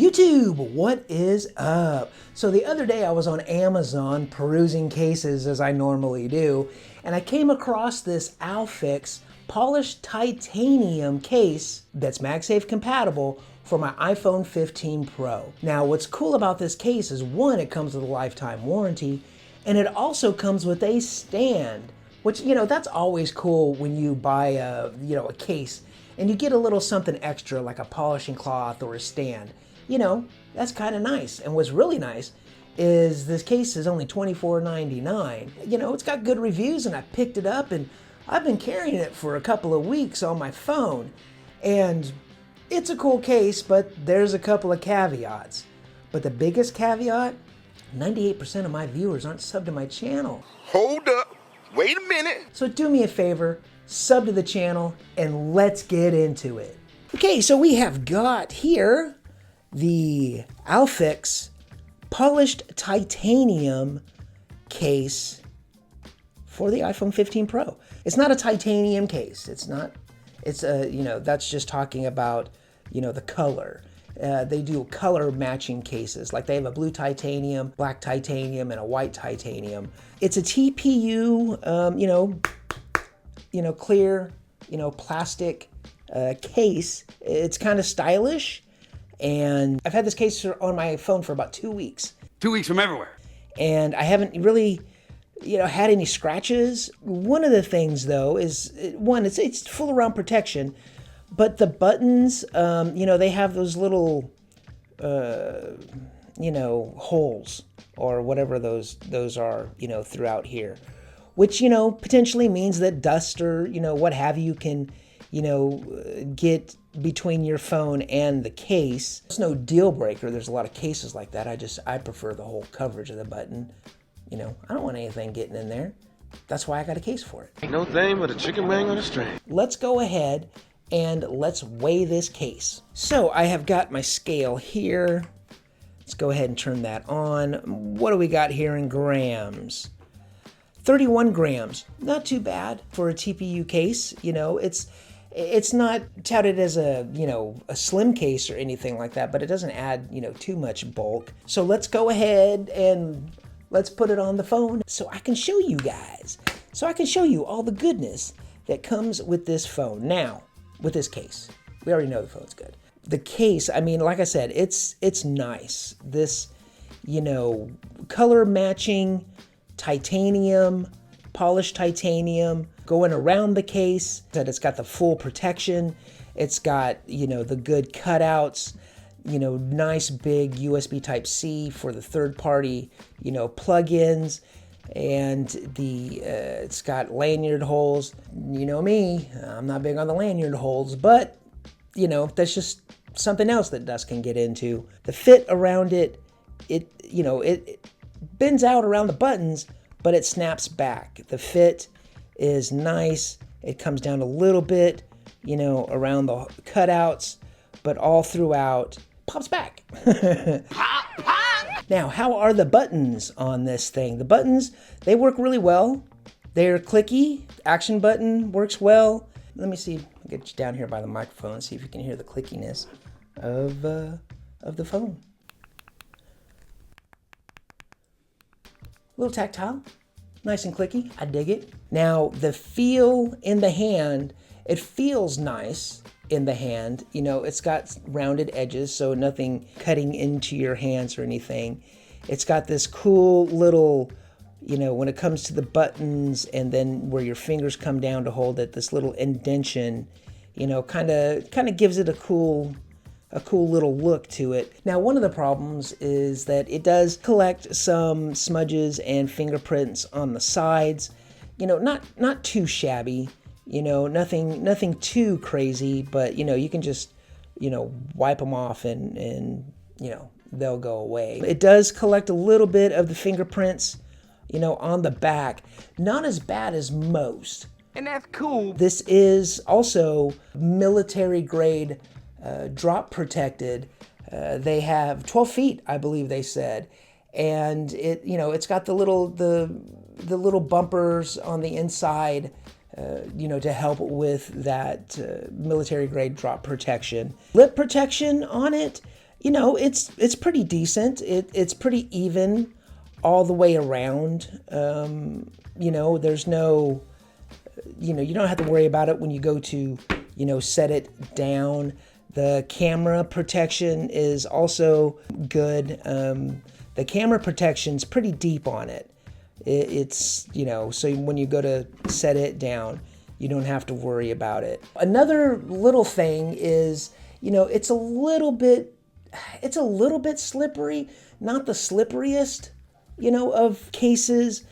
YouTube, what is up? So the other day I was on Amazon perusing cases as I normally do, and I came across this Alphex Polished Titanium Case that's MagSafe compatible for my iPhone 15 Pro. Now what's cool about this case is one, it comes with a lifetime warranty, and it also comes with a stand, which, that's always cool when you buy a case and you get a little something extra like a polishing cloth or a stand. That's kind of nice. And what's really nice is this case is only $24.99. It's got good reviews, and I picked it up and I've been carrying it for a couple of weeks on my phone. And it's a cool case, but there's a couple of caveats. But the biggest caveat, 98% of my viewers aren't subbed to my channel. Hold up, wait a minute. So do me a favor, sub to the channel and let's get into it. Okay, so we have got here the Alphex Polished Titanium Case for the iPhone 15 Pro. It's not a titanium case. It's that's just talking about, the color. They do color matching cases. Like they have a blue titanium, black titanium, and a white titanium. It's a TPU, clear, plastic case. It's kind of stylish. And I've had this case on my phone for about 2 weeks. 2 weeks from everywhere. And I haven't really, had any scratches. One of the things though is, it's full around protection, but the buttons, they have those little, holes or whatever those are, throughout here, which, potentially means that dust or, what have you can, get between your phone and the case. It's no deal breaker. There's a lot of cases like that. I prefer the whole coverage of the button. I don't want anything getting in there. That's why I got a case for it. Ain't no thing but a chicken wing on a string. Let's go ahead and let's weigh this case. So I have got my scale here. Let's go ahead and turn that on. What do we got here in grams? 31 grams. Not too bad for a TPU case. It's not touted as a slim case or anything like that, but it doesn't add, too much bulk. So let's go ahead and let's put it on the phone so I can show you guys. So I can show you all the goodness that comes with this phone. Now, with this case, we already know the phone's good. The case, like I said, it's nice. This, color matching titanium, polished titanium, going around the case, that it's got the full protection. It's got, the good cutouts, nice big USB Type-C for the third-party, plugins, and it's got lanyard holes. You know me, I'm not big on the lanyard holes, but, that's just something else that dust can get into. The fit around it, it bends out around the buttons, but it snaps back. The fit is nice. It comes down a little bit, around the cutouts, but all throughout pops back. Pop, pop. Now, how are the buttons on this thing? The buttons, they work really well. They're clicky. Action button works well. Let me see. I'll get you down here by the microphone, see if you can hear the clickiness of the phone. A little tactile. Nice and clicky. I dig it. Now, the feel in the hand, it feels nice in the hand. It's got rounded edges, so nothing cutting into your hands or anything. It's got this cool little, when it comes to the buttons and then where your fingers come down to hold it, this little indentation, kind of gives it a cool little look to it. Now, one of the problems is that it does collect some smudges and fingerprints on the sides. Not too shabby, nothing too crazy, but you can just, wipe them off and they'll go away. It does collect a little bit of the fingerprints, on the back. Not as bad as most. And that's cool. This is also military grade drop protected. They have 12 feet, I believe they said, and it's got the little bumpers on the inside, to help with that military grade drop protection. Lip protection on it You know, it's pretty decent. It's pretty even all the way around. You know, there's no, you know, you don't have to worry about it when you go to, you know, set it down. The camera protection is also good. The camera protection's pretty deep on it. It's, you know, so when you go to set it down, you don't have to worry about it. Another little thing is, you know, it's a little bit slippery, not the slipperiest, you know, of cases.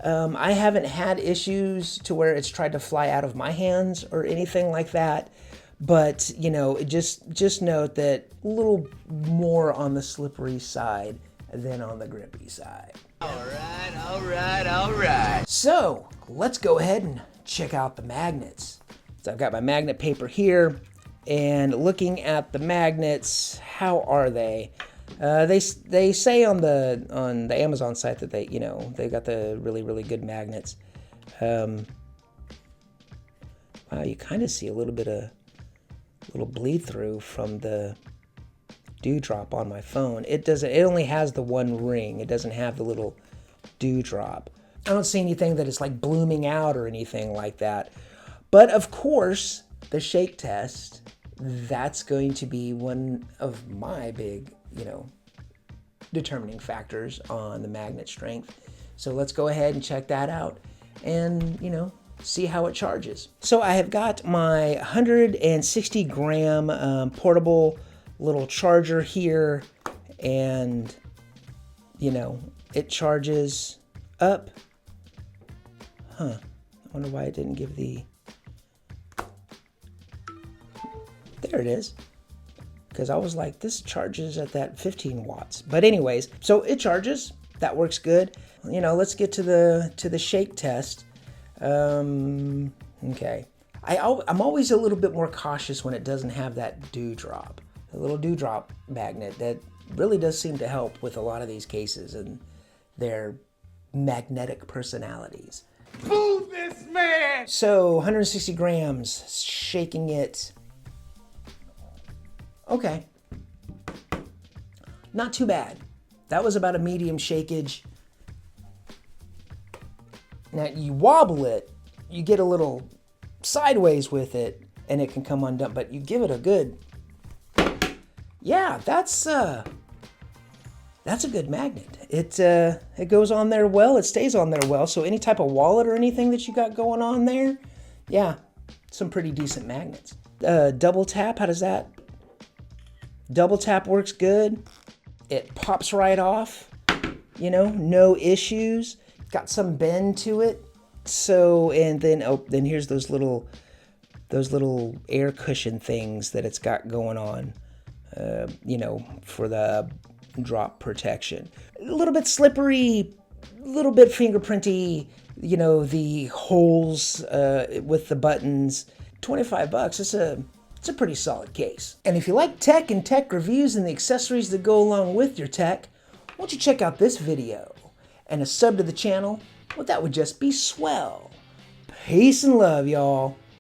I haven't had issues to where it's tried to fly out of my hands or anything like that. But, you know, just note that a little more on the slippery side than on the grippy side. All right, all right, all right. So let's go ahead and check out the magnets. So I've got my magnet paper here, and looking at the magnets, how are they? They say on the Amazon site that they, you know, they got the really good magnets. Wow, you kind of see a little bit of bleed through from the dewdrop on my phone. It only has the one ring. It doesn't have the little dewdrop. I don't see anything that is like blooming out or anything like that. But of course, the shake test, that's going to be one of my big, you know, determining factors on the magnet strength. So let's go ahead and check that out and, you know, see how it charges. So I have got my 160 gram portable little charger here, and, you know, it charges up. I wonder why it didn't give the, there it is. Because I was like, this charges at that 15 watts. But anyways, so it charges. That works good. You know, let's get to the shake test. Okay. I'm always a little bit more cautious when it doesn't have that dewdrop. The little dewdrop magnet that really does seem to help with a lot of these cases and their magnetic personalities. Boo this man! So 160 grams, shaking it. Okay. Not too bad. That was about a medium shakeage. Now you wobble it, you get a little sideways with it, and it can come undone, but you give it a good, yeah, that's a good magnet. It goes on there well, it stays on there well, so any type of wallet or anything that you got going on there, yeah, some pretty decent magnets. Double tap, how does that? Double tap works good. It pops right off, you know, no issues. Got some bend to it. So, and then, oh, then here's those little air cushion things that it's got going on, you know, for the drop protection. A little bit slippery, a little bit fingerprinty, you know, the holes with the buttons. $25, it's a pretty solid case. And if you like tech and tech reviews and the accessories that go along with your tech, why don't you check out this video? And a sub to the channel, well, that would just be swell. Peace and love, y'all.